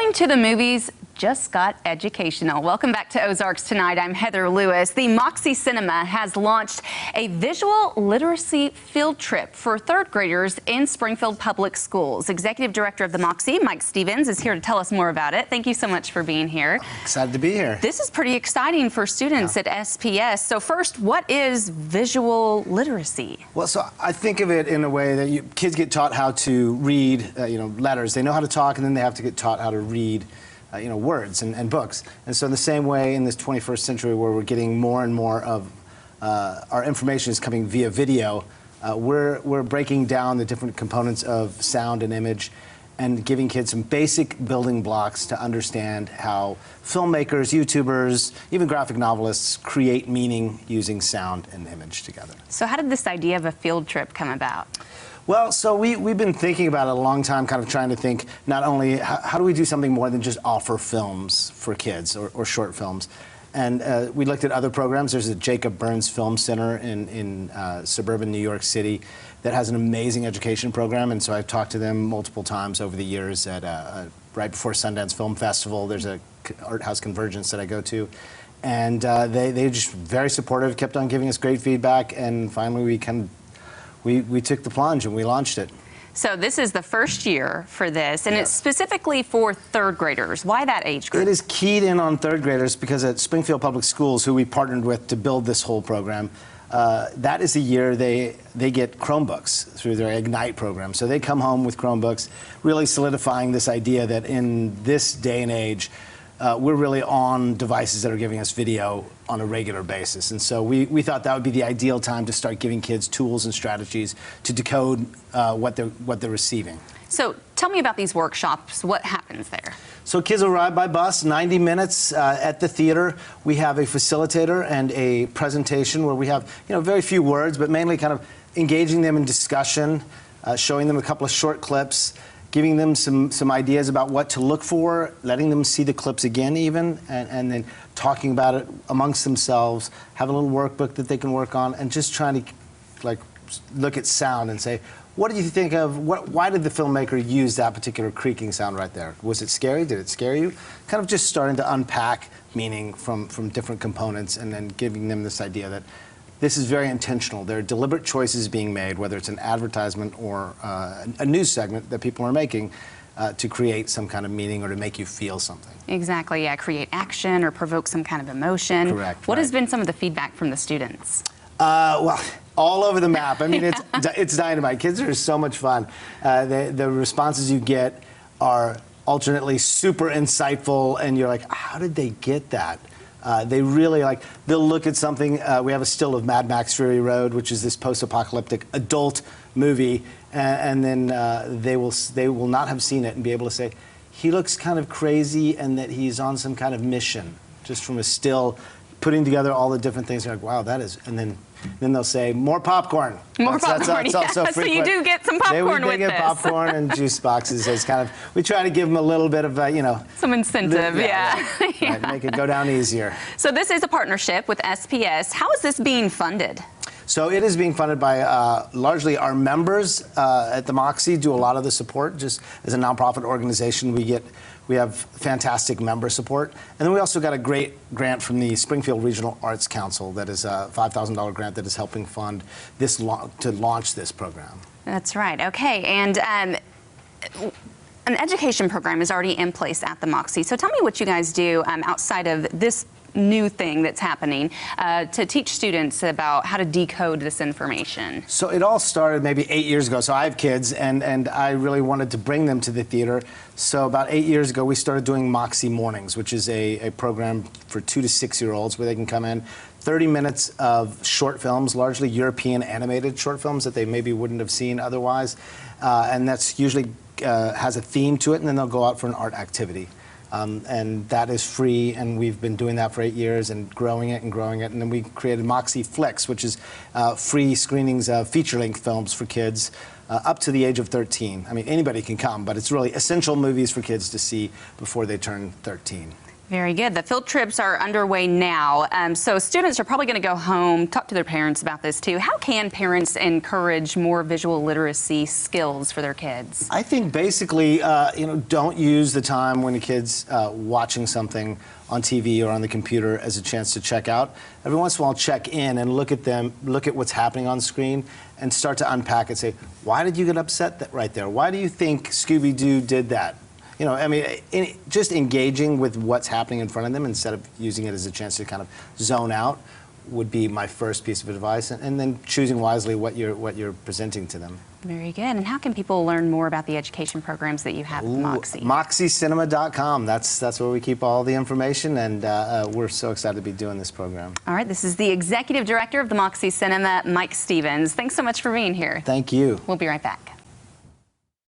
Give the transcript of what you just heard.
Going to the movies just got educational. Welcome back to Ozarks Tonight. I'm Heather Lewis. The Moxie Cinema has launched a visual literacy field trip for third graders in Springfield Public Schools. Executive Director of the Moxie, Mike Stevens, is here to tell us more about it. Thank you so much for being here. Excited to be here. This is pretty exciting for students at SPS. So first, what is visual literacy? Well, so I think of it in a way that kids get taught how to read, letters. They know how to talk, and then they have to get taught how to read words and books. And so in the same way in this 21st century where we're getting more and more of our information is coming via video, we're breaking down the different components of sound and image and giving kids some basic building blocks to understand how filmmakers, YouTubers, even graphic novelists create meaning using sound and image together. So how did this idea of a field trip come about? Well, so we've been thinking about it a long time, kind of trying to think not only how do we do something more than just offer films for kids or short films. And we looked at other programs. There's a Jacob Burns Film Center in suburban New York City that has an amazing education program. And so I've talked to them multiple times over the years at right before Sundance Film Festival. There's a Art House Convergence that I go to. And they just very supportive, kept on giving us great feedback. And finally we took the plunge and we launched it. So this is the first year for this, and it's specifically for third graders. Why that age group? It is keyed in on third graders because at Springfield Public Schools, who we partnered with to build this whole program, that is the year they get Chromebooks through their Ignite program. So they come home with Chromebooks, really solidifying this idea that in this day and age, we're really on devices that are giving us video on a regular basis. And so we thought that would be the ideal time to start giving kids tools and strategies to decode what they're receiving. So tell me about these workshops. What happens there? So kids arrive by bus, 90 minutes at the theater. We have a facilitator and a presentation where we have very few words, but mainly kind of engaging them in discussion, showing them a couple of short clips, giving them some ideas about what to look for, letting them see the clips again even, and then talking about it amongst themselves, have a little workbook that they can work on, and just trying to look at sound and say, what do you think of, why did the filmmaker use that particular creaking sound right there? Was it scary? Did it scare you? Kind of just starting to unpack meaning from different components and then giving them this idea that this is very intentional. There are deliberate choices being made, whether it's an advertisement or a news segment that people are making to create some kind of meaning or to make you feel something. Exactly, yeah, create action or provoke some kind of emotion. Correct. What has been some of the feedback from the students? Well, all over the map. I mean, it's dynamite. Kids are so much fun. The responses you get are alternately super insightful, and you're like, how did they get that? They really they'll look at something. We have a still of Mad Max Fury Road, which is this post-apocalyptic adult movie, and then they will not have seen it and be able to say, he looks kind of crazy and that he's on some kind of mission, just from a still, putting together all the different things. You're like, wow, that is, and then they'll say, more popcorn. More popcorn, yeah. So you do get some popcorn with this. They get popcorn and juice boxes. It's kind of, we try to give them a little bit of, some incentive, yeah. Right, make it go down easier. So this is a partnership with SPS. How is this being funded? So it is being funded by largely our members at the Moxie do a lot of the support. Just as a nonprofit organization, we have fantastic member support. And then we also got a great grant from the Springfield Regional Arts Council that is a $5,000 grant that is helping fund this to launch this program. That's right. Okay. And an education program is already in place at the Moxie. So tell me what you guys do outside of this new thing that's happening to teach students about how to decode this information. So it all started maybe 8 years ago. So I have kids, and I really wanted to bring them to the theater. So about 8 years ago, we started doing Moxie Mornings, which is a program for 2 to 6-year-olds where they can come in, 30 minutes of short films, largely European animated short films that they maybe wouldn't have seen otherwise. And that's usually has a theme to it, and then they'll go out for an art activity. And that is free, and we've been doing that for 8 years and growing it. And then we created Moxie Flicks, which is free screenings of feature-length films for kids up to the age of 13. I mean, anybody can come, but it's really essential movies for kids to see before they turn 13. Very good. The field trips are underway now. So students are probably going to go home, talk to their parents about this too. How can parents encourage more visual literacy skills for their kids? I think basically, don't use the time when the kid's watching something on TV or on the computer as a chance to check out. Every once in a while, check in and look at what's happening on screen and start to unpack it. Say, why did you get upset right there? Why do you think Scooby-Doo did that? Just engaging with what's happening in front of them instead of using it as a chance to kind of zone out would be my first piece of advice, and then choosing wisely what you're presenting to them. Very good. And how can people learn more about the education programs that you have at Moxie? MoxieCinema.com. That's where we keep all the information, and we're so excited to be doing this program. All right, this is the Executive Director of the Moxie Cinema, Mike Stevens. Thanks so much for being here. Thank you. We'll be right back.